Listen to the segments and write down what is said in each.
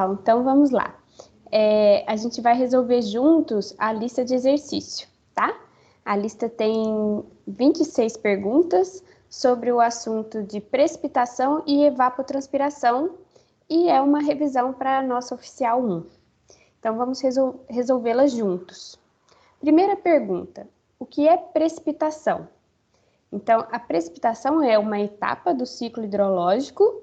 Então, vamos lá. A gente vai resolver juntos a lista de exercício, tá? A lista tem 26 perguntas sobre o assunto de precipitação e evapotranspiração e é uma revisão para a nossa oficial 1. Então, vamos resolvê-las juntos. Primeira pergunta: o que é precipitação? Então, a precipitação é uma etapa do ciclo hidrológico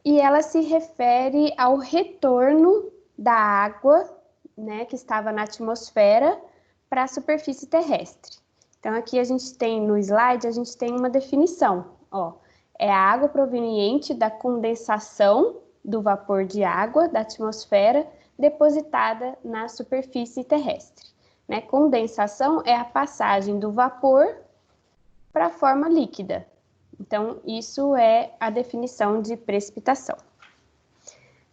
e ela se refere ao retorno da água, né, que estava na atmosfera para a superfície terrestre. Então, aqui a gente tem no slide, a gente tem uma definição, ó, é a água proveniente da condensação do vapor de água da atmosfera depositada na superfície terrestre. Né? Condensação é a passagem do vapor para a forma líquida. Então, isso é a definição de precipitação.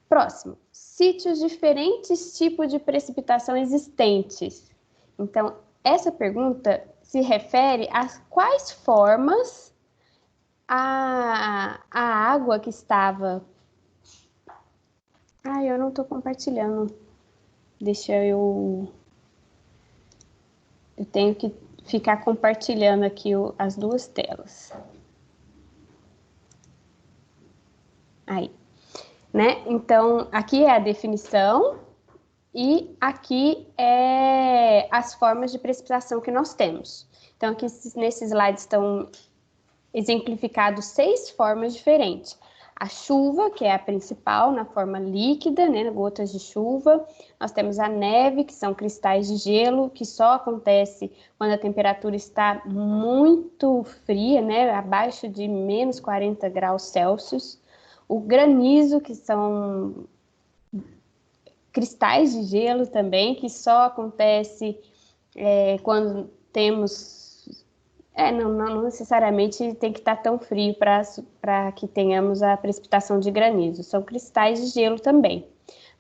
Próximo, cite os diferentes tipos de precipitação existentes. Então, essa pergunta se refere a quais formas a água que estava... eu não estou compartilhando. Eu tenho que ficar compartilhando aqui as duas telas. Aí, né? Então, aqui é a definição e aqui é as formas de precipitação que nós temos. Então, aqui nesse slide estão exemplificados 6 formas diferentes. A chuva, que é a principal, na forma líquida, né, gotas de chuva. Nós temos a neve, que são cristais de gelo, que só acontece quando a temperatura está muito fria, né, abaixo de menos 40 graus Celsius. O granizo, que são cristais de gelo também, que só acontece quando temos... não necessariamente tem que estar tão frio para que tenhamos a precipitação de granizo. São cristais de gelo também.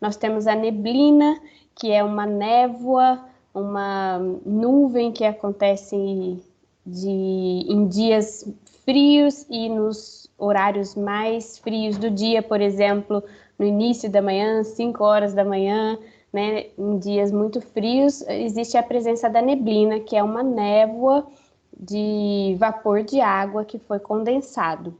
Nós temos a neblina, que é uma névoa, uma nuvem que acontece em dias frios e nos horários mais frios do dia, por exemplo, no início da manhã, 5 horas da manhã, né, em dias muito frios, existe a presença da neblina, que é uma névoa de vapor de água que foi condensado,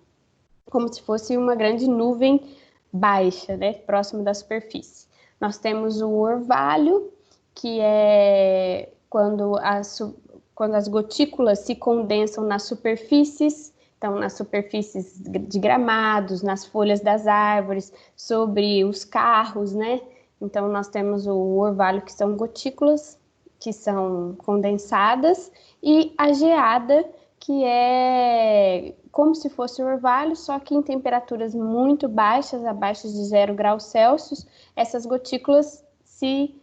como se fosse uma grande nuvem baixa, né, próximo da superfície. Nós temos o orvalho, que é quando as gotículas se condensam nas superfícies, então nas superfícies de gramados, nas folhas das árvores, sobre os carros, né? Então nós temos o orvalho, que são gotículas que são condensadas, e a geada, que é como se fosse o orvalho, só que em temperaturas muito baixas, abaixo de 0 graus Celsius, essas gotículas se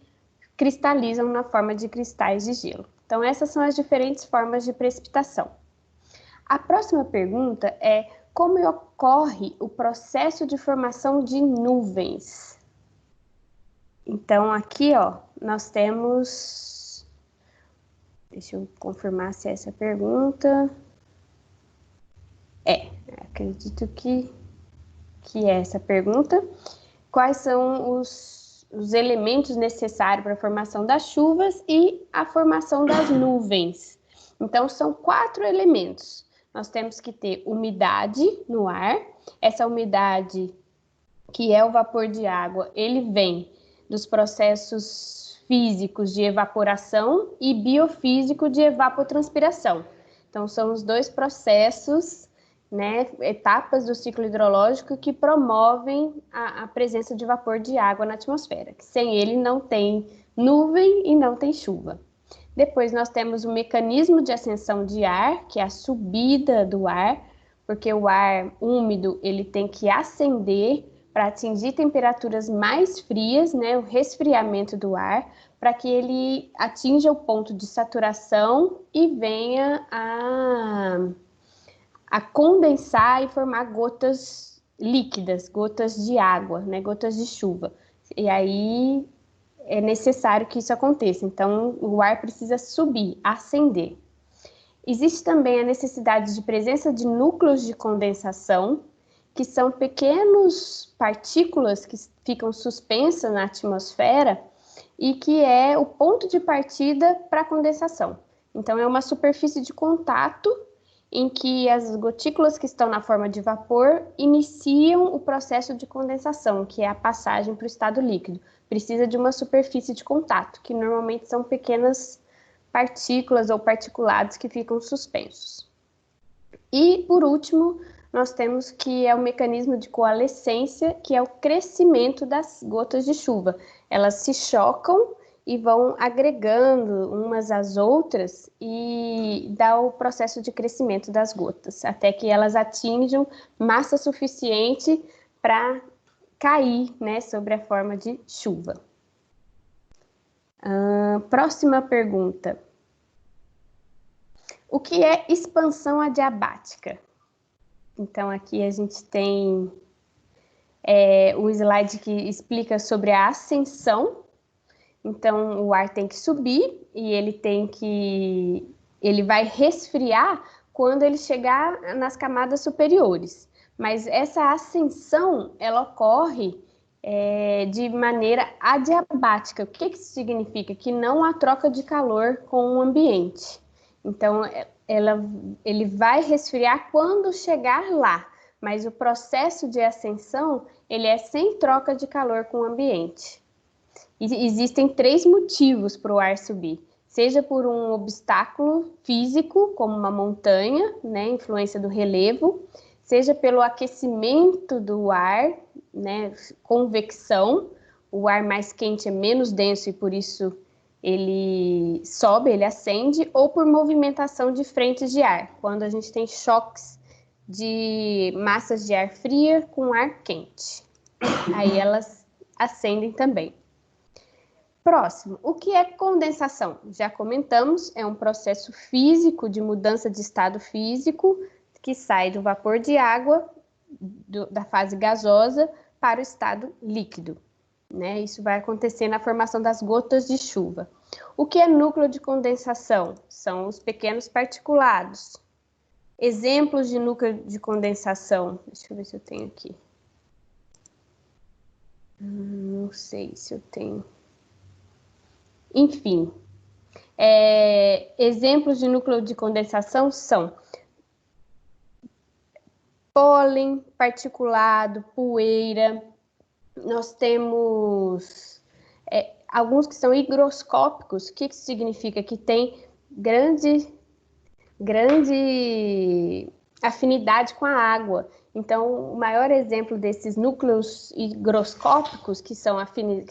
cristalizam na forma de cristais de gelo. Então, essas são as diferentes formas de precipitação. A próxima pergunta é: como ocorre o processo de formação de nuvens? Então, aqui, ó, nós temos... Deixa eu confirmar se é essa pergunta. Acredito que é essa pergunta. Quais são os elementos necessários para a formação das chuvas e a formação das nuvens? Então, são 4 elementos. Nós temos que ter umidade no ar. Essa umidade, que é o vapor de água, ele vem dos processos físicos de evaporação e biofísico de evapotranspiração. Então, são os 2 processos, né, etapas do ciclo hidrológico que promovem a presença de vapor de água na atmosfera. Que sem ele não tem nuvem e não tem chuva. Depois nós temos o mecanismo de ascensão de ar, que é a subida do ar, porque o ar úmido ele tem que ascender para atingir temperaturas mais frias, né, o resfriamento do ar, para que ele atinja o ponto de saturação e venha a condensar e formar gotas líquidas, gotas de água, né, gotas de chuva. E aí é necessário que isso aconteça. Então, o ar precisa subir, ascender. Existe também a necessidade de presença de núcleos de condensação, que são pequenas partículas que ficam suspensas na atmosfera e que é o ponto de partida para a condensação. Então, é uma superfície de contato em que as gotículas que estão na forma de vapor iniciam o processo de condensação, que é a passagem para o estado líquido. Precisa de uma superfície de contato, que normalmente são pequenas partículas ou particulados que ficam suspensos. E, por último, nós temos que é o mecanismo de coalescência, que é o crescimento das gotas de chuva. Elas se chocam e vão agregando umas às outras e dá o processo de crescimento das gotas, até que elas atinjam massa suficiente para cair, né, sobre a forma de chuva. Próxima pergunta. O que é expansão adiabática? Então, aqui a gente tem um slide que explica sobre a ascensão. Então, o ar tem que subir e ele vai resfriar quando ele chegar nas camadas superiores. Mas essa ascensão, ela ocorre de maneira adiabática. O que isso significa? Que não há troca de calor com o ambiente. Então, ele vai resfriar quando chegar lá. Mas o processo de ascensão, ele é sem troca de calor com o ambiente. Existem 3 motivos para o ar subir, seja por um obstáculo físico, como uma montanha, né, influência do relevo, seja pelo aquecimento do ar, né, convecção, o ar mais quente é menos denso e por isso ele sobe, ele acende, ou por movimentação de frentes de ar, quando a gente tem choques de massas de ar fria com ar quente. Aí elas acendem também. Próximo, o que é condensação? Já comentamos, é um processo físico de mudança de estado físico que sai do vapor de água, da fase gasosa, para o estado líquido, né? Isso vai acontecer na formação das gotas de chuva. O que é núcleo de condensação? São os pequenos particulados. Exemplos de núcleo de condensação, deixa eu ver se eu tenho aqui. Não sei se eu tenho. Enfim, exemplos de núcleo de condensação são pólen, particulado, poeira. Nós temos alguns que são higroscópicos. O que isso significa? Que tem grande afinidade com a água. Então, o maior exemplo desses núcleos higroscópicos que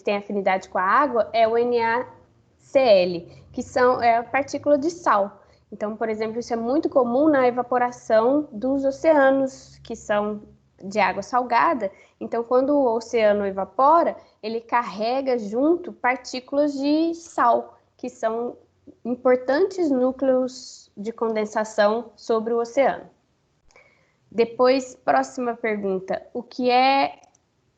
têm afinidade com a água é o NaCl, que é a partícula de sal. Então, por exemplo, isso é muito comum na evaporação dos oceanos, que são de água salgada. Então, quando o oceano evapora, ele carrega junto partículas de sal, que são importantes núcleos de condensação sobre o oceano. Depois, próxima pergunta. O que é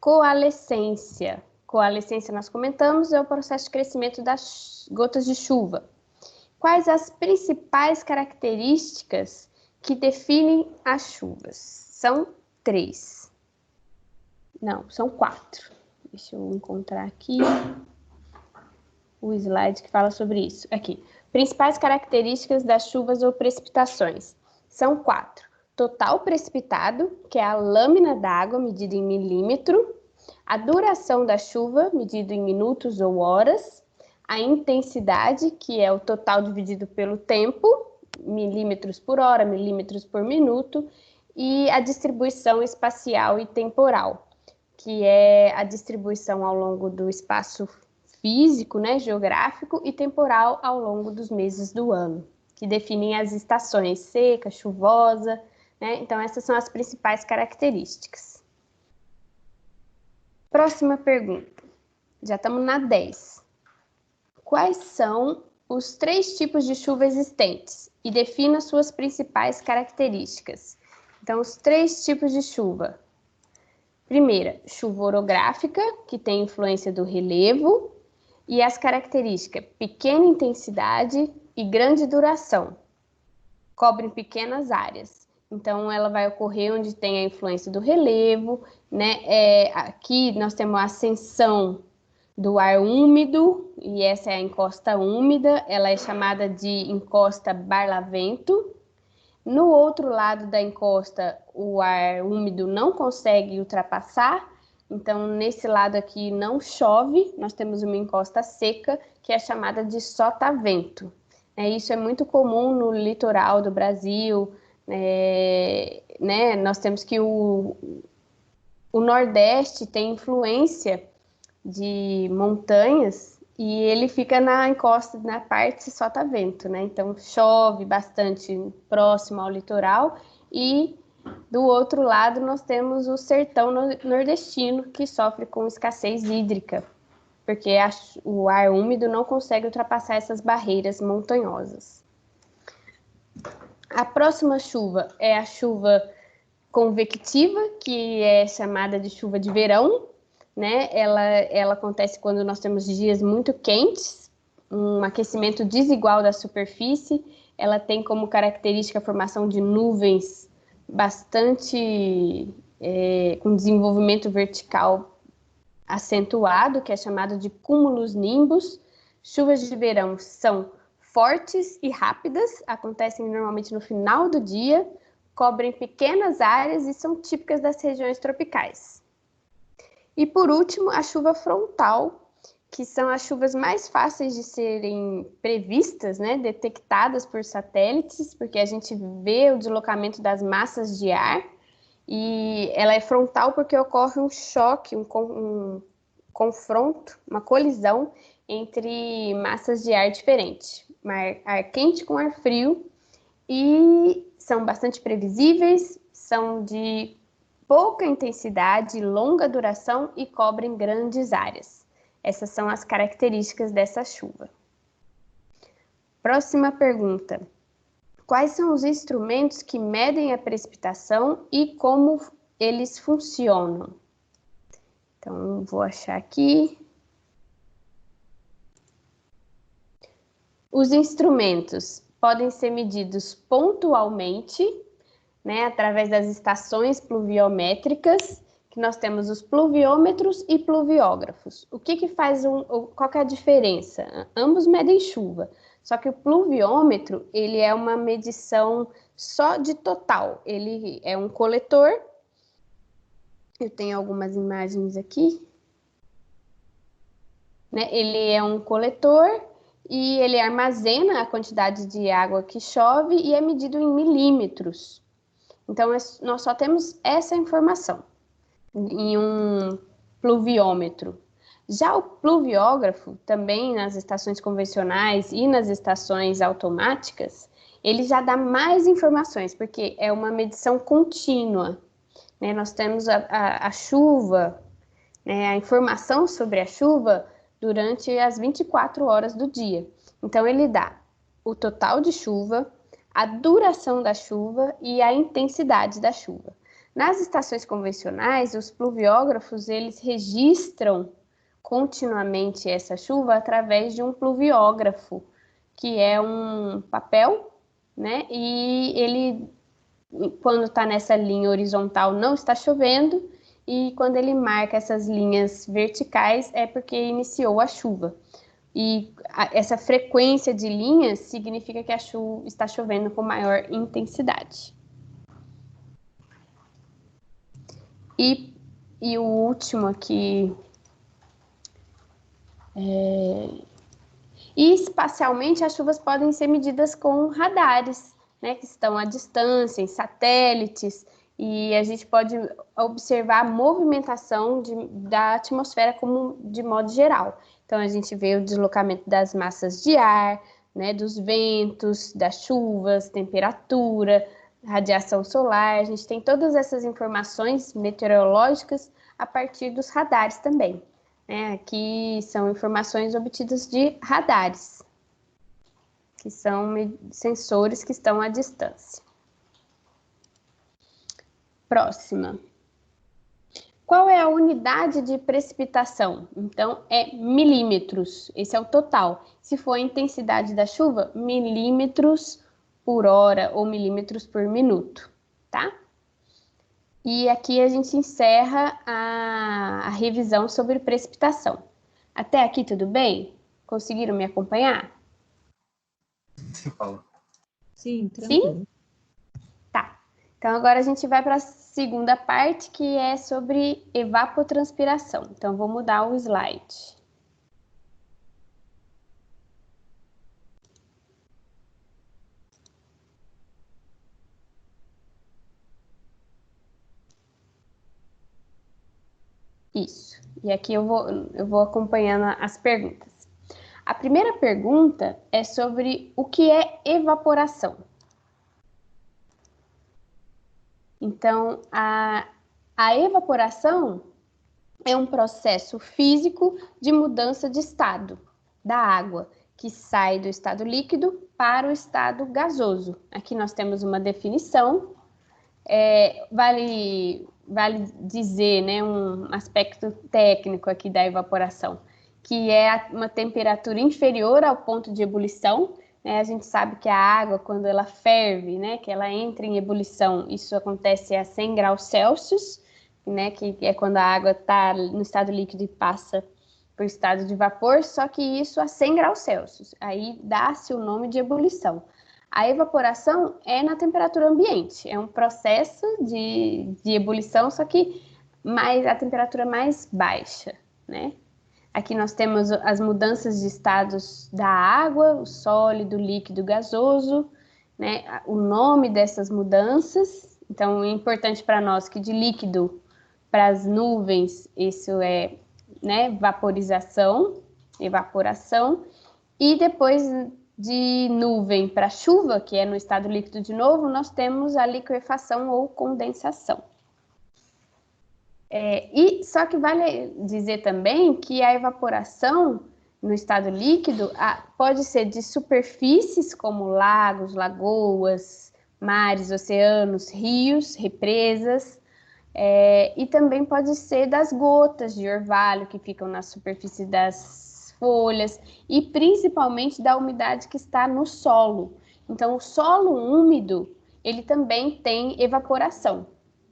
coalescência? Coalescência, nós comentamos, é o processo de crescimento das gotas de chuva. Quais as principais características que definem as chuvas? São 3. Não, são 4. Deixa eu encontrar aqui o slide que fala sobre isso. Aqui. Principais características das chuvas ou precipitações. São 4. Total precipitado, que é a lâmina d'água medida em milímetro. A duração da chuva, medido em minutos ou horas. A intensidade, que é o total dividido pelo tempo, milímetros por hora, milímetros por minuto. E a distribuição espacial e temporal, que é a distribuição ao longo do espaço físico, né, geográfico, e temporal ao longo dos meses do ano, que definem as estações seca, chuvosa, né? Então, essas são as principais características. Próxima pergunta. Já estamos na 10. Quais são os 3 tipos de chuva existentes? E defina suas principais características. Então, os 3 tipos de chuva. Primeira, chuva orográfica, que tem influência do relevo, e as características, pequena intensidade e grande duração. Cobrem pequenas áreas. Então, ela vai ocorrer onde tem a influência do relevo, né? Aqui nós temos a ascensão do ar úmido, e essa é a encosta úmida, ela é chamada de encosta barlavento. No outro lado da encosta, o ar úmido não consegue ultrapassar, então nesse lado aqui não chove, nós temos uma encosta seca, que é chamada de sotavento. Isso é muito comum no litoral do Brasil, né? Nós temos que o Nordeste tem influência de montanhas e ele fica na encosta, na parte sotavento, né? Então chove bastante próximo ao litoral e do outro lado nós temos o sertão nordestino que sofre com escassez hídrica, porque o ar úmido não consegue ultrapassar essas barreiras montanhosas. A próxima chuva é a chuva convectiva, que é chamada de chuva de verão, né? Ela acontece quando nós temos dias muito quentes, um aquecimento desigual da superfície. Ela tem como característica a formação de nuvens bastante com desenvolvimento vertical acentuado, que é chamado de cúmulos nimbus. Chuvas de verão são fortes e rápidas, acontecem normalmente no final do dia, cobrem pequenas áreas e são típicas das regiões tropicais. E por último, a chuva frontal, que são as chuvas mais fáceis de serem previstas, né, detectadas por satélites, porque a gente vê o deslocamento das massas de ar, e ela é frontal porque ocorre um choque, um confronto, uma colisão entre massas de ar diferentes, ar quente com ar frio, e são bastante previsíveis, são de pouca intensidade, longa duração e cobrem grandes áreas. Essas são as características dessa chuva. Próxima pergunta. Quais são os instrumentos que medem a precipitação e como eles funcionam? Então, vou achar aqui. Os instrumentos podem ser medidos pontualmente, né, através das estações pluviométricas, que nós temos os pluviômetros e pluviógrafos. O que faz qual que é a diferença? Ambos medem chuva, só que o pluviômetro, ele é uma medição só de total. Ele é um coletor. Eu tenho algumas imagens aqui. Né? Ele é um coletor e ele armazena a quantidade de água que chove e é medido em milímetros. Então, nós só temos essa informação em um pluviômetro. Já o pluviógrafo, também nas estações convencionais e nas estações automáticas, ele já dá mais informações, porque é uma medição contínua. Né? Nós temos a chuva, né? A informação sobre a chuva durante as 24 horas do dia. Então, ele dá o total de chuva, a duração da chuva e a intensidade da chuva. Nas estações convencionais, os pluviógrafos, eles registram continuamente essa chuva através de um pluviógrafo, que é um papel, né? E ele, quando está nessa linha horizontal, não está chovendo, e quando ele marca essas linhas verticais, é porque iniciou a chuva. E essa frequência de linhas significa que a chuva está chovendo com maior intensidade. E o último aqui. E espacialmente, as chuvas podem ser medidas com radares, né, que estão à distância, em satélites, e a gente pode observar a movimentação da atmosfera de modo geral. Então, a gente vê o deslocamento das massas de ar, né, dos ventos, das chuvas, temperatura, radiação solar. A gente tem todas essas informações meteorológicas a partir dos radares também. Aqui são informações obtidas de radares, que são sensores que estão à distância. Próxima. Qual é a unidade de precipitação? Então, é milímetros. Esse é o total. Se for a intensidade da chuva, milímetros por hora ou milímetros por minuto. tá? E aqui a gente encerra a revisão sobre precipitação. Até aqui tudo bem? Conseguiram me acompanhar? Sim, Paula. Sim, tranquilo. Sim? Tá. Então agora a gente vai para a segunda parte, que é sobre evapotranspiração. Então vou mudar o slide. Isso. E aqui eu vou acompanhando as perguntas. A primeira pergunta é sobre o que é evaporação. Então, a evaporação é um processo físico de mudança de estado da água, que sai do estado líquido para o estado gasoso. Aqui nós temos uma definição. Vale dizer, né, um aspecto técnico aqui da evaporação, que é uma temperatura inferior ao ponto de ebulição, né? A gente sabe que a água, quando ela ferve, né, que ela entra em ebulição, isso acontece a 100 graus Celsius, né, que é quando a água está no estado líquido e passa para o estado de vapor, só que isso a 100 graus Celsius. Aí dá-se o nome de ebulição. A evaporação é na temperatura ambiente, é um processo de ebulição, só que a temperatura mais baixa, né? Aqui nós temos as mudanças de estados da água, o sólido, líquido, gasoso, né? O nome dessas mudanças. Então, é importante para nós que de líquido para as nuvens, isso é, né, vaporização, evaporação, e depois de nuvem para chuva, que é no estado líquido de novo, nós temos a liquefação ou condensação. E só que vale dizer também que a evaporação no estado líquido pode ser de superfícies como lagos, lagoas, mares, oceanos, rios, represas, e também pode ser das gotas de orvalho que ficam na superfície das folhas e principalmente da umidade que está no solo. Então, o solo úmido, ele também tem evaporação,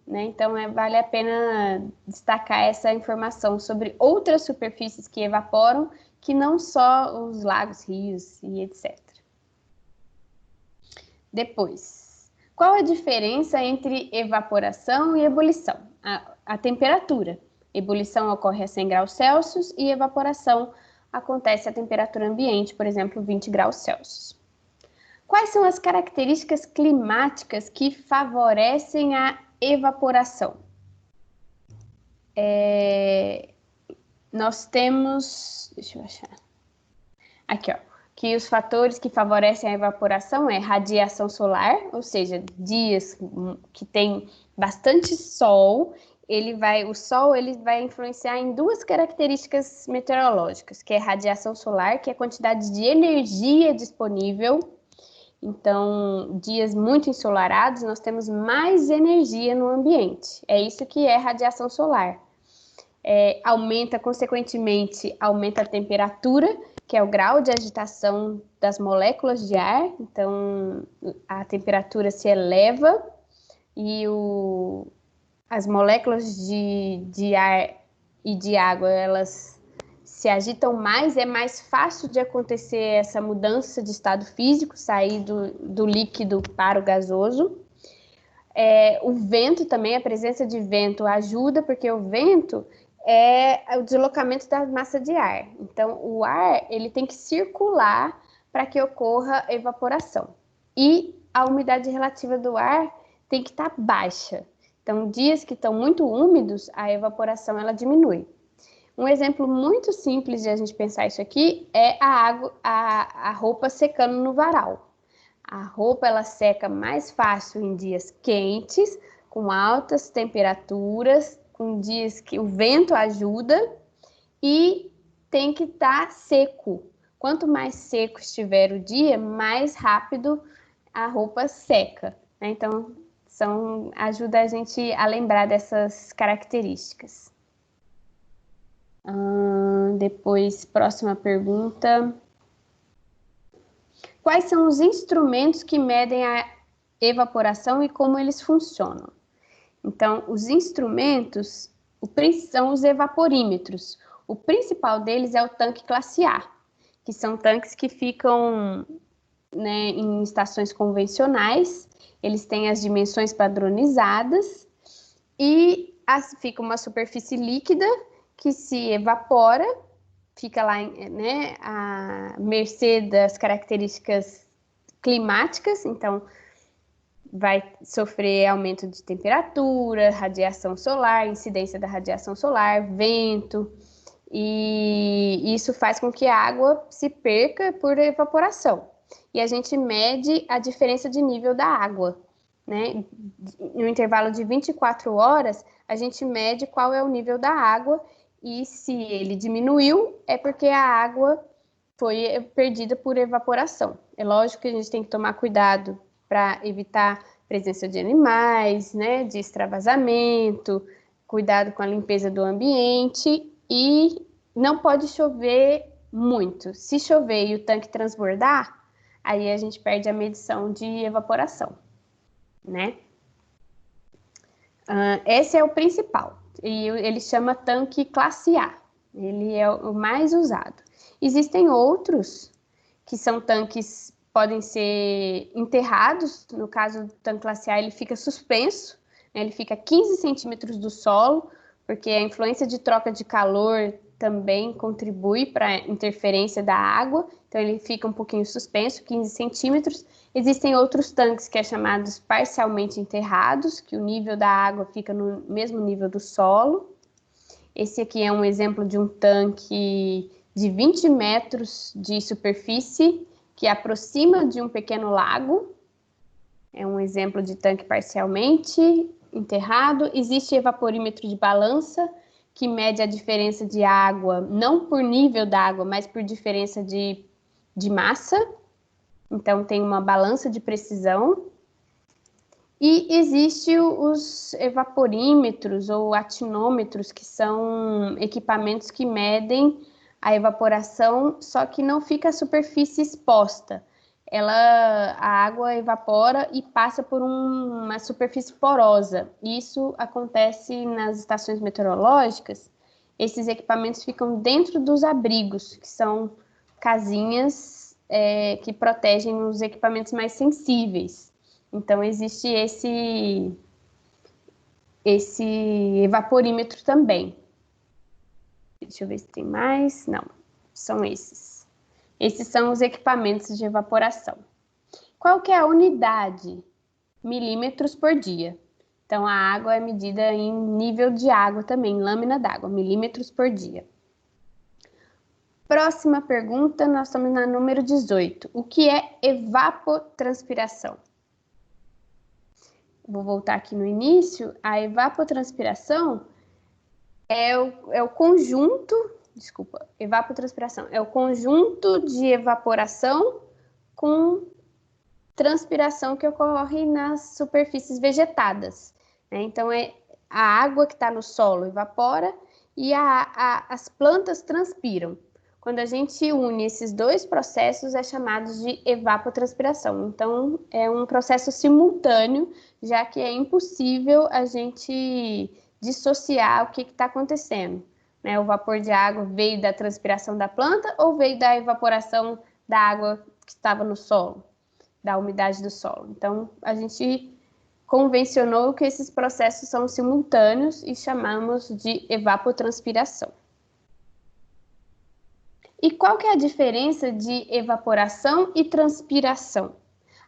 né? Então, vale a pena destacar essa informação sobre outras superfícies que evaporam, que não só os lagos, rios e etc. Depois, qual a diferença entre evaporação e ebulição? A temperatura. Ebulição ocorre a 100 graus Celsius e evaporação acontece a temperatura ambiente, por exemplo, 20 graus Celsius. Quais são as características climáticas que favorecem a evaporação? Nós temos, deixa eu achar, aqui ó, que os fatores que favorecem a evaporação é radiação solar, ou seja, dias que tem bastante sol, o sol vai influenciar em duas características meteorológicas, que é radiação solar, que é a quantidade de energia disponível. Então, dias muito ensolarados, nós temos mais energia no ambiente. É isso que é radiação solar. Consequentemente, aumenta a temperatura, que é o grau de agitação das moléculas de ar. Então, a temperatura se eleva e as moléculas de ar e de água, elas se agitam mais, é mais fácil de acontecer essa mudança de estado físico, sair do líquido para o gasoso. O vento também, a presença de vento ajuda, porque o vento é o deslocamento da massa de ar. Então, o ar ele tem que circular para que ocorra evaporação. E a umidade relativa do ar tem que estar baixa. Então, dias que estão muito úmidos, a evaporação ela diminui. Um exemplo muito simples de a gente pensar isso aqui é a roupa secando no varal. A roupa ela seca mais fácil em dias quentes, com altas temperaturas, com dias que o vento ajuda e tem que estar seco. Quanto mais seco estiver o dia, mais rápido a roupa seca, né? Então, ajuda a gente a lembrar dessas características. Depois, próxima pergunta. Quais são os instrumentos que medem a evaporação e como eles funcionam. Então, os instrumentos são os evaporímetros. O principal deles é o tanque classe A, que são tanques que ficam, né, em estações convencionais. Eles têm as dimensões padronizadas e fica uma superfície líquida que se evapora, fica lá, né, à mercê das características climáticas, então vai sofrer aumento de temperatura, radiação solar, incidência da radiação solar, vento, e isso faz com que a água se perca por evaporação. E a gente mede a diferença de nível da água, né? No intervalo de 24 horas, a gente mede qual é o nível da água, e se ele diminuiu, é porque a água foi perdida por evaporação. É lógico que a gente tem que tomar cuidado para evitar a presença de animais, né, de extravasamento, cuidado com a limpeza do ambiente, e não pode chover muito. Se chover e o tanque transbordar, aí a gente perde a medição de evaporação, né? Esse é o principal, e ele chama tanque classe A. Ele é o mais usado. Existem outros que são tanques, podem ser enterrados. No caso do tanque classe A, ele fica suspenso, né? Ele fica a 15 centímetros do solo, porque a influência de troca de calor também contribui para a interferência da água, então ele fica um pouquinho suspenso, 15 centímetros. Existem outros tanques que é chamados parcialmente enterrados, que o nível da água fica no mesmo nível do solo. Esse aqui é um exemplo de um tanque de 20 metros de superfície, que aproxima de um pequeno lago. É um exemplo de tanque parcialmente enterrado. Existe evaporímetro de balança, que mede a diferença de água, não por nível da água, mas por diferença de massa. Então, tem uma balança de precisão. E existe os evaporímetros ou atinômetros, que são equipamentos que medem a evaporação, só que não fica a superfície exposta. A água evapora e passa por uma superfície porosa. Isso acontece nas estações meteorológicas. Esses equipamentos ficam dentro dos abrigos, que são casinhas que protegem os equipamentos mais sensíveis. Então, existe esse evaporímetro também. Deixa eu ver se tem mais. Não, são esses. Esses são os equipamentos de evaporação. Qual que é a unidade? Milímetros por dia. Então, a água é medida em nível de água também, lâmina d'água, milímetros por dia. Próxima pergunta, nós estamos na número 18. O que é evapotranspiração? Vou voltar aqui no início. A evapotranspiração é o conjunto... Desculpa, evapotranspiração é o conjunto de evaporação com transpiração que ocorre nas superfícies vegetadas, né? Então, é a água que está no solo evapora e as plantas transpiram. Quando a gente une esses dois processos, é chamado de evapotranspiração. Então, é um processo simultâneo, já que é impossível a gente dissociar o que está acontecendo, né? O vapor de água veio da transpiração da planta ou veio da evaporação da água que estava no solo, da umidade do solo. Então, a gente convencionou que esses processos são simultâneos e chamamos de evapotranspiração. E qual que é a diferença de evaporação e transpiração?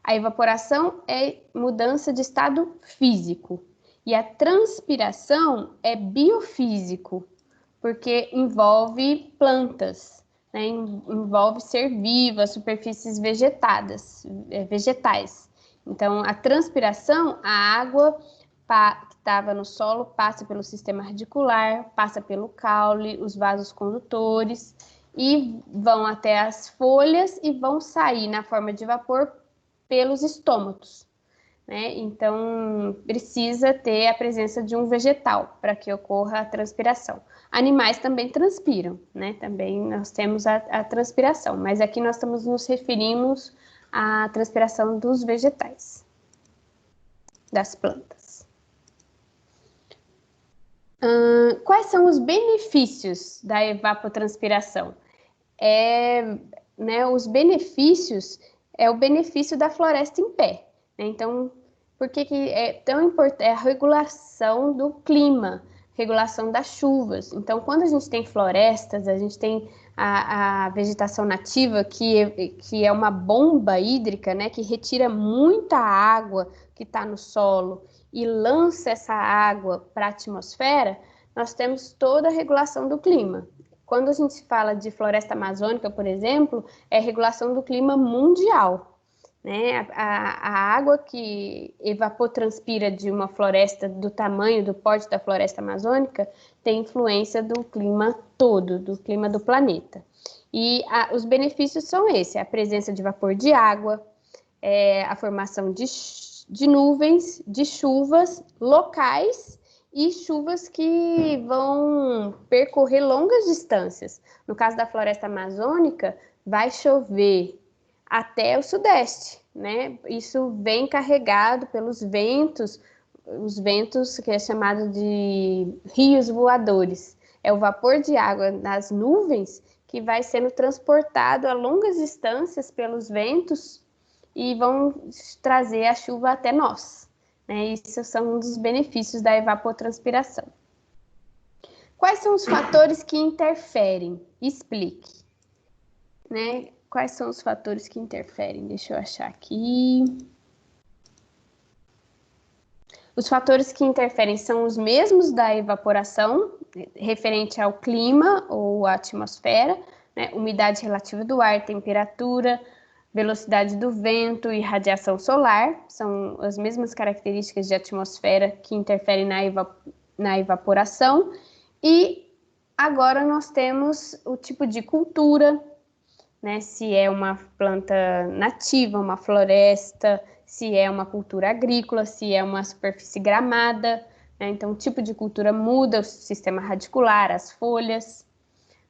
A evaporação é mudança de estado físico e a transpiração é biofísico, porque envolve plantas, né? Envolve ser viva, superfícies vegetais. Então, a transpiração, a água que estava no solo passa pelo sistema radicular, passa pelo caule, os vasos condutores, e vão até as folhas e vão sair na forma de vapor pelos estômatos, né? Então, precisa ter a presença de um vegetal para que ocorra a transpiração. Animais também transpiram, né? Também nós temos a transpiração, mas aqui nós estamos nos referimos à transpiração dos vegetais. das plantas. Quais são os benefícios da evapotranspiração? Os benefícios é o benefício da floresta em pé, né? Então, por que é tão importante? É a regulação do clima, regulação das chuvas. Então, quando a gente tem florestas, a gente tem a vegetação nativa, que é uma bomba hídrica, né, que retira muita água que está no solo e lança essa água para a atmosfera, nós temos toda a regulação do clima. Quando a gente fala de floresta amazônica, por exemplo, é regulação do clima mundial, né? A água que evapotranspira de uma floresta do tamanho, do porte da floresta amazônica, tem influência do clima todo, do clima do planeta. E os benefícios são esses: a presença de vapor de água, a formação de nuvens, de chuvas locais e chuvas que vão percorrer longas distâncias. No caso da floresta amazônica, vai chover até o sudeste, né? Isso vem carregado pelos ventos, os ventos que é chamado de rios voadores. É o vapor de água nas nuvens que vai sendo transportado a longas distâncias pelos ventos e vão trazer a chuva até nós, né? Isso são um dos benefícios da evapotranspiração. Quais são os fatores que interferem? Explique, né? Quais são os fatores que interferem? Deixa eu achar aqui. Os fatores que interferem são os mesmos da evaporação, referente ao clima ou à atmosfera, né? Umidade relativa do ar, temperatura, velocidade do vento e radiação solar. São as mesmas características de atmosfera que interferem na evaporação. E agora nós temos o tipo de cultura, né? Se é uma planta nativa, uma floresta, se é uma cultura agrícola, se é uma superfície gramada, né? Então o tipo de cultura muda, o sistema radicular, as folhas.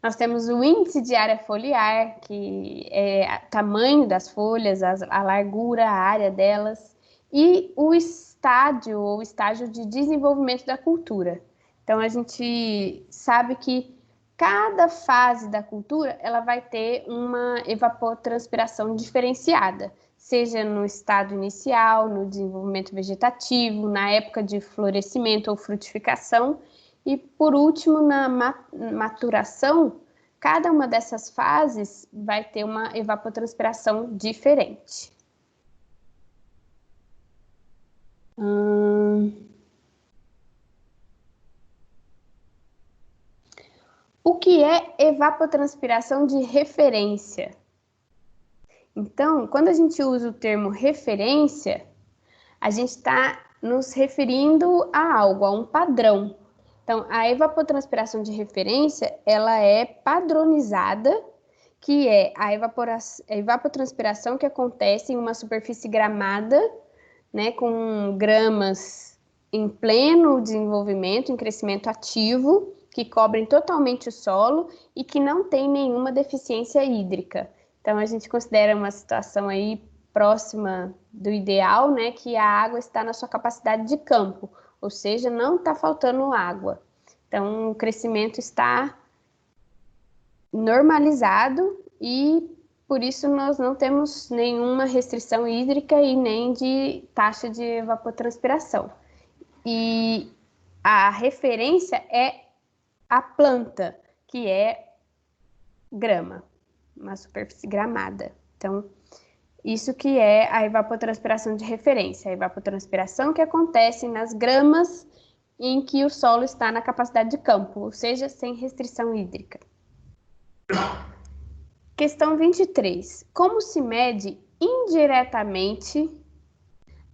Nós temos o índice de área foliar, que é o tamanho das folhas, a largura, a área delas, e o estádio ou estágio de desenvolvimento da cultura. Então a gente sabe que cada fase da cultura ela vai ter uma evapotranspiração diferenciada, seja no estado inicial, no desenvolvimento vegetativo, na época de florescimento ou frutificação, e por último, na maturação, cada uma dessas fases vai ter uma evapotranspiração diferente. O que é evapotranspiração de referência? Então, quando a gente usa o termo referência, a gente está nos referindo a algo, a um padrão. Então, a evapotranspiração de referência, ela é padronizada, que é a evapotranspiração que acontece em uma superfície gramada, né, com gramas em pleno desenvolvimento, em crescimento ativo, que cobrem totalmente o solo e que não tem nenhuma deficiência hídrica. Então, a gente considera uma situação aí próxima do ideal, né, que a água está na sua capacidade de campo, ou seja, não está faltando água. Então, o crescimento está normalizado e, por isso, nós não temos nenhuma restrição hídrica e nem de taxa de evapotranspiração. E a referência é a planta, que é grama, uma superfície gramada. Então, isso que é a evapotranspiração de referência, a evapotranspiração que acontece nas gramas em que o solo está na capacidade de campo, ou seja, sem restrição hídrica. Questão 23. Como se mede indiretamente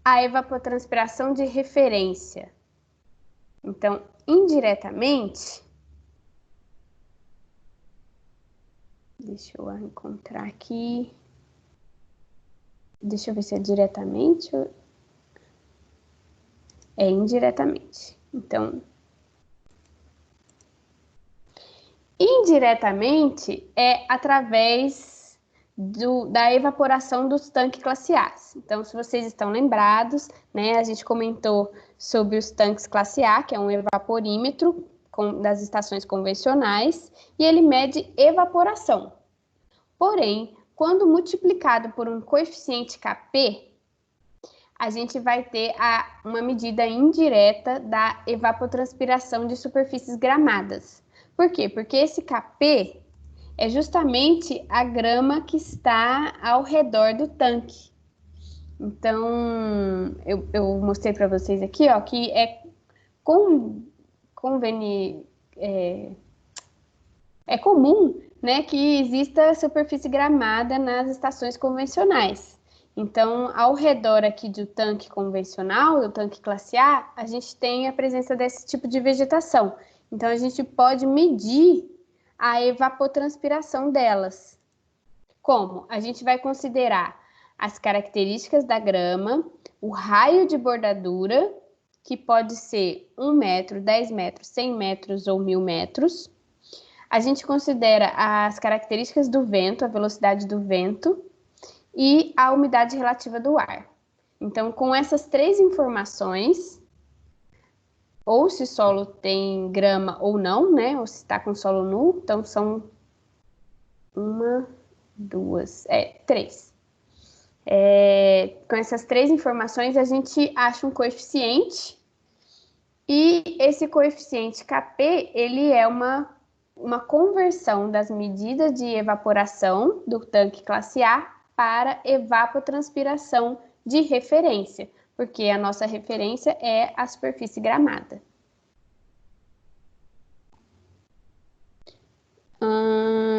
a evapotranspiração de referência? Então, indiretamente, deixa eu encontrar aqui. Deixa eu ver se é diretamente ou... É indiretamente. Então, indiretamente é através da evaporação dos tanques classe A. Então, se vocês estão lembrados, né, a gente comentou sobre os tanques classe A, que é um evaporímetro das estações convencionais, e ele mede evaporação. Porém, quando multiplicado por um coeficiente Kp, a gente vai ter uma medida indireta da evapotranspiração de superfícies gramadas. Por quê? Porque esse Kp é justamente a grama que está ao redor do tanque. Então, eu mostrei para vocês aqui, ó, que é comum, né, que exista superfície gramada nas estações convencionais. Então, ao redor aqui do tanque convencional, do tanque classe A, a gente tem a presença desse tipo de vegetação. Então, a gente pode medir a evapotranspiração delas. Como? A gente vai considerar as características da grama, o raio de bordadura, que pode ser 1 metro, 10 metros, 100 metros ou 1000 metros. A gente considera as características do vento, a velocidade do vento e a umidade relativa do ar. Então, com essas 3 informações, ou se o solo tem grama ou não, né? Ou se está com solo nu, então são 3. Com essas 3 informações, a gente acha um coeficiente, e esse coeficiente Kp, ele é uma conversão das medidas de evaporação do tanque classe A para evapotranspiração de referência, porque a nossa referência é a superfície gramada.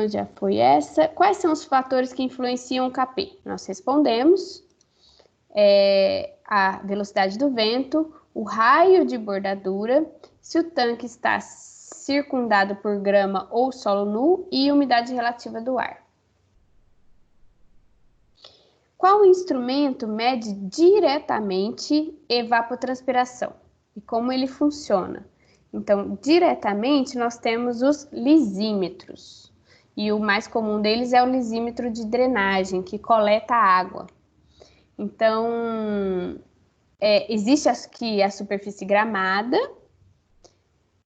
Já foi essa. Quais são os fatores que influenciam o Kp? Nós respondemos. A velocidade do vento, o raio de bordadura, se o tanque está circundado por grama ou solo nu e umidade relativa do ar. Qual instrumento mede diretamente evapotranspiração? E como ele funciona? Então, diretamente, nós temos os lisímetros. E o mais comum deles é o lisímetro de drenagem, que coleta água. Então, existe aqui a superfície gramada,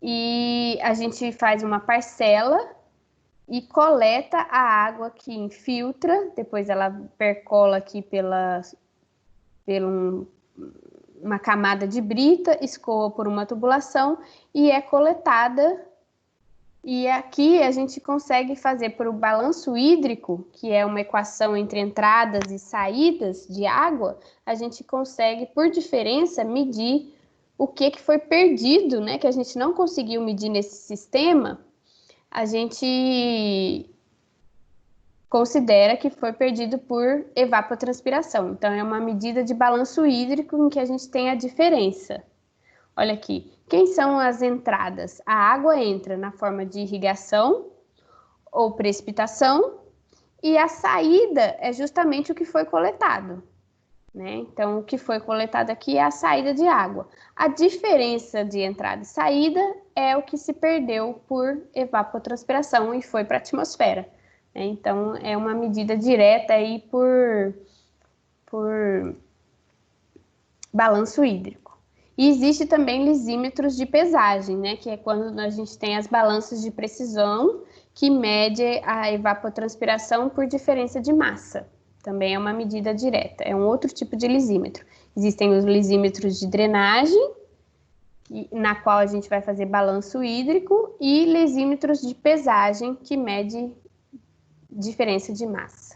e a gente faz uma parcela e coleta a água que infiltra, depois ela percola aqui uma camada de brita, escoa por uma tubulação e é coletada. E aqui a gente consegue fazer por o balanço hídrico, que é uma equação entre entradas e saídas de água, a gente consegue, por diferença, medir o que foi perdido, né, que a gente não conseguiu medir nesse sistema, a gente considera que foi perdido por evapotranspiração. Então, é uma medida de balanço hídrico em que a gente tem a diferença. Olha aqui, quem são as entradas? A água entra na forma de irrigação ou precipitação, e a saída é justamente o que foi coletado, né? Então, o que foi coletado aqui é a saída de água. A diferença de entrada e saída é o que se perdeu por evapotranspiração e foi para a atmosfera, né? Então, é uma medida direta aí por balanço hídrico. E existe também lisímetros de pesagem, né? Que é quando a gente tem as balanças de precisão que mede a evapotranspiração por diferença de massa. Também é uma medida direta, é um outro tipo de lisímetro. Existem os lisímetros de drenagem, na qual a gente vai fazer balanço hídrico, e lisímetros de pesagem, que mede diferença de massa.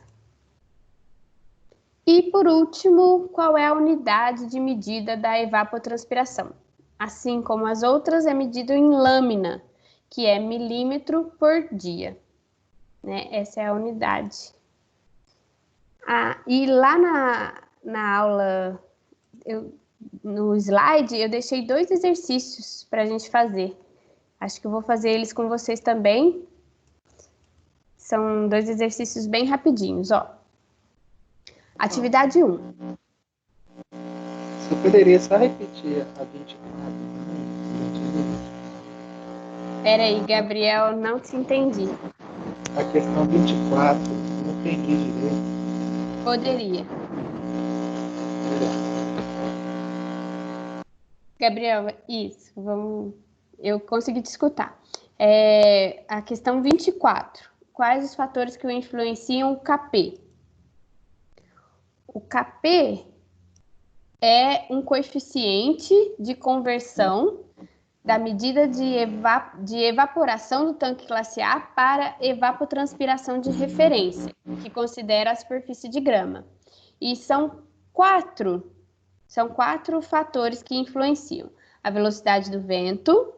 E, por último, qual é a unidade de medida da evapotranspiração? Assim como as outras, é medido em lâmina, que é milímetro por dia, né? Essa é a unidade. E lá na aula, no slide, eu deixei 2 exercícios para a gente fazer. Acho que eu vou fazer eles com vocês também. São 2 exercícios bem rapidinhos, ó. Atividade 1. Você poderia só repetir a 24? Peraí, Gabriel, não te entendi. A questão 24, não entendi direito. Poderia. Gabriel, isso, vamos. Eu consegui te escutar. A questão 24. Quais os fatores que influenciam o KP? O KP é um coeficiente de conversão da medida de evaporação do tanque classe A para evapotranspiração de referência, que considera a superfície de grama. E são quatro fatores que influenciam: a velocidade do vento,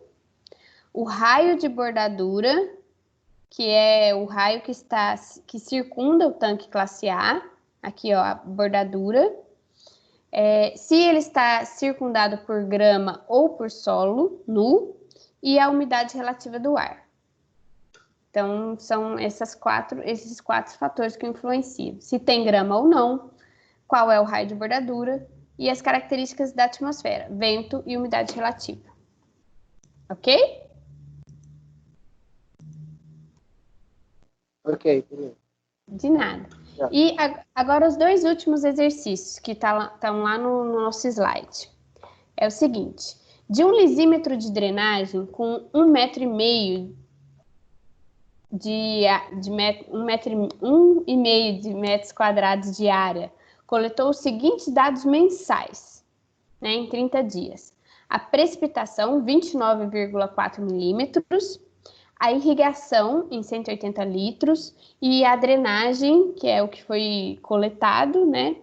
o raio de bordadura, que é o raio que circunda o tanque classe A, aqui ó, a bordadura, se ele está circundado por grama ou por solo nu, e a umidade relativa do ar. Então, são esses quatro fatores que influenciam. Se tem grama ou não, qual é o raio de bordadura e as características da atmosfera, vento e umidade relativa. Ok? Ok, beleza. De nada. E agora os dois últimos exercícios que estão lá no nosso slide. É o seguinte: de um lisímetro de drenagem com 1,5 metro de metros quadrados de área, coletou os seguintes dados mensais, né, em 30 dias. A precipitação, 29,4 milímetros, a irrigação em 180 litros e a drenagem, que é o que foi coletado, né,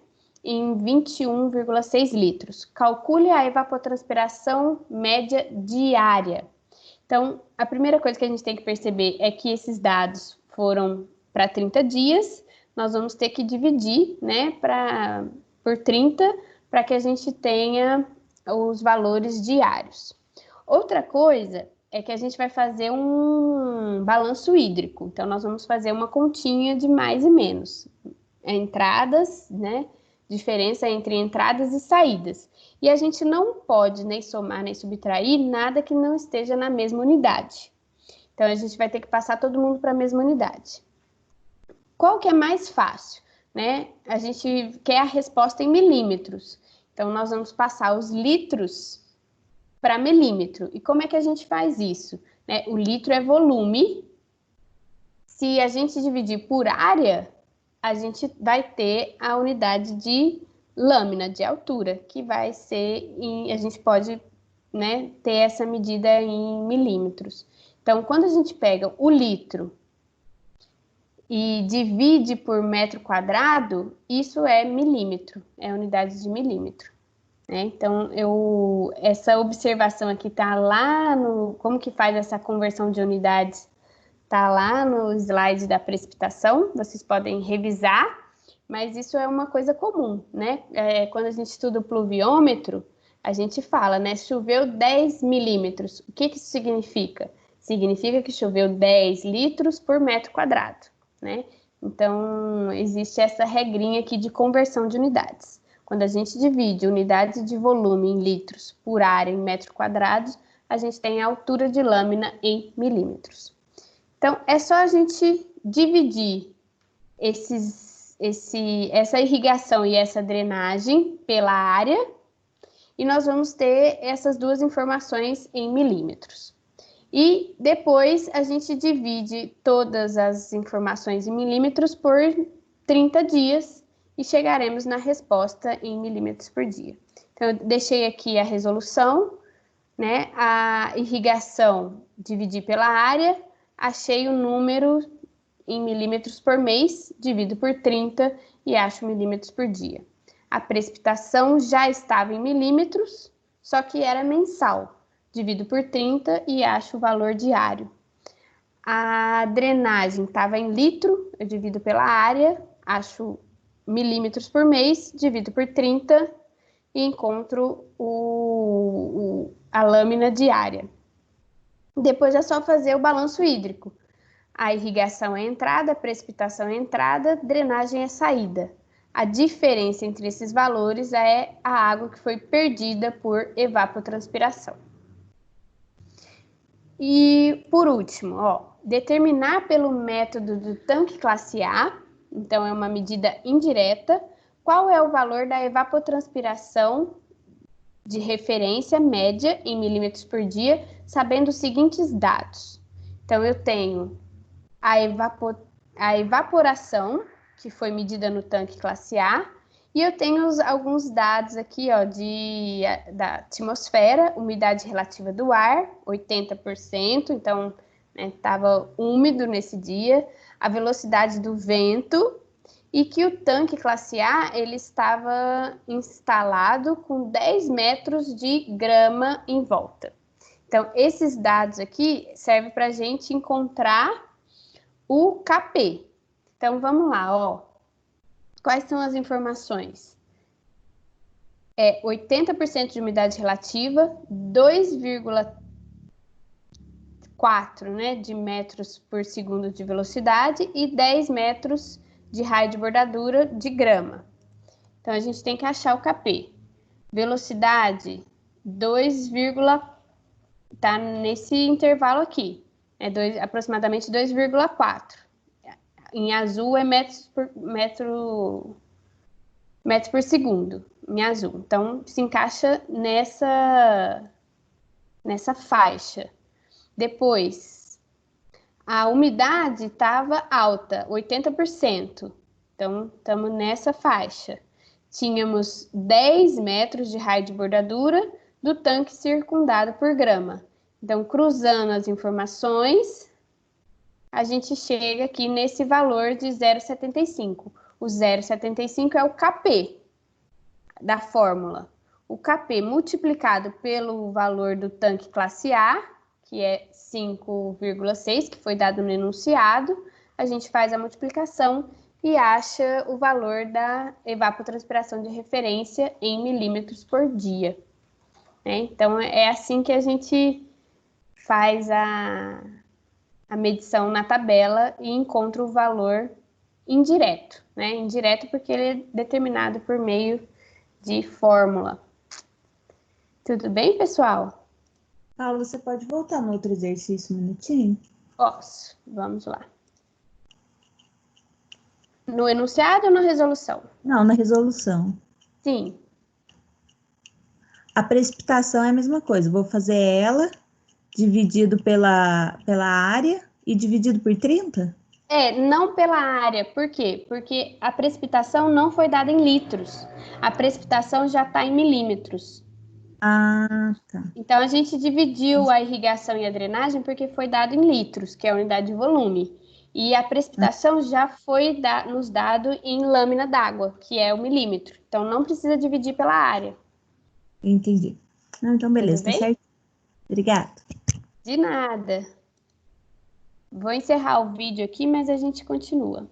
em 21,6 litros. Calcule a evapotranspiração média diária. Então, a primeira coisa que a gente tem que perceber é que esses dados foram para 30 dias, nós vamos ter que dividir, né, por 30 para que a gente tenha os valores diários. Outra coisa é que a gente vai fazer um balanço hídrico. Então, nós vamos fazer uma continha de mais e menos. Entradas, né? Diferença entre entradas e saídas. E a gente não pode nem somar nem subtrair nada que não esteja na mesma unidade. Então, a gente vai ter que passar todo mundo para a mesma unidade. Qual que é mais fácil, né? A gente quer a resposta em milímetros. Então, nós vamos passar os litros para milímetro. E como é que a gente faz isso? Né? O litro é volume. Se a gente dividir por área, a gente vai ter a unidade de lâmina, de altura, que vai ser, a gente pode, né, ter essa medida em milímetros. Então, quando a gente pega o litro e divide por metro quadrado, isso é milímetro, é unidade de milímetro. Então, essa observação aqui está lá no... Como que faz essa conversão de unidades? Está lá no slide da precipitação, vocês podem revisar, mas isso é uma coisa comum, né? Quando a gente estuda o pluviômetro, a gente fala, né? Choveu 10 milímetros. O que isso significa? Significa que choveu 10 litros por metro quadrado, né? Então, existe essa regrinha aqui de conversão de unidades. Quando a gente divide unidade de volume em litros por área em metros quadrados, a gente tem a altura de lâmina em milímetros. Então, é só a gente dividir essa irrigação e essa drenagem pela área e nós vamos ter essas duas informações em milímetros. E depois a gente divide todas as informações em milímetros por 30 dias e chegaremos na resposta em milímetros por dia. Então, eu deixei aqui a resolução, né? A irrigação, dividir pela área, achei o número em milímetros por mês, divido por 30 e acho milímetros por dia. A precipitação já estava em milímetros, só que era mensal. Divido por 30 e acho o valor diário. A drenagem estava em litro, eu divido pela área, acho milímetros por mês, divido por 30 e encontro a lâmina diária. Depois é só fazer o balanço hídrico. A irrigação é entrada, a precipitação é entrada, drenagem é saída. A diferença entre esses valores é a água que foi perdida por evapotranspiração. E, por último, determinar pelo método do tanque classe A então é uma medida indireta. Qual é o valor da evapotranspiração de referência média em milímetros por dia, sabendo os seguintes dados? Então, eu tenho a evaporação, que foi medida no tanque classe A, e eu tenho alguns dados aqui, ó, da atmosfera, umidade relativa do ar, 80%, então estava úmido nesse dia, a velocidade do vento, e que o tanque classe A ele estava instalado com 10 metros de grama em volta. Então, esses dados aqui servem para a gente encontrar o KP. Então, vamos lá, ó. Quais são as informações? 80% de umidade relativa, 2,4, né, de metros por segundo de velocidade e 10 metros de raio de bordadura de grama. Então, a gente tem que achar o KP. Velocidade, 2, tá nesse intervalo aqui. Aproximadamente 2,4. Em azul é metro por segundo, em azul. Então, se encaixa nessa faixa. Depois, a umidade estava alta, 80%. Então, estamos nessa faixa. Tínhamos 10 metros de raio de bordadura do tanque circundado por grama. Então, cruzando as informações, a gente chega aqui nesse valor de 0,75. O 0,75 é o KP da fórmula. O KP multiplicado pelo valor do tanque classe A, que é 5,6, que foi dado no enunciado, a gente faz a multiplicação e acha o valor da evapotranspiração de referência em milímetros por dia. Então, é assim que a gente faz a medição na tabela e encontra o valor indireto, né? Indireto porque ele é determinado por meio de fórmula. Tudo bem, pessoal? Paula, você pode voltar no outro exercício um minutinho? Posso. Vamos lá. No enunciado ou na resolução? Não, na resolução. Sim. A precipitação é a mesma coisa. Vou fazer ela dividido pela área e dividido por 30? Não pela área. Por quê? Porque a precipitação não foi dada em litros. A precipitação já está em milímetros. Ah, tá. Então, a gente dividiu a irrigação e a drenagem porque foi dado em litros, que é a unidade de volume. E a precipitação já foi nos dado em lâmina d'água, que é o milímetro. Então, não precisa dividir pela área. Entendi. Não, então, beleza, tá certo? Obrigada. De nada. Vou encerrar o vídeo aqui, mas a gente continua.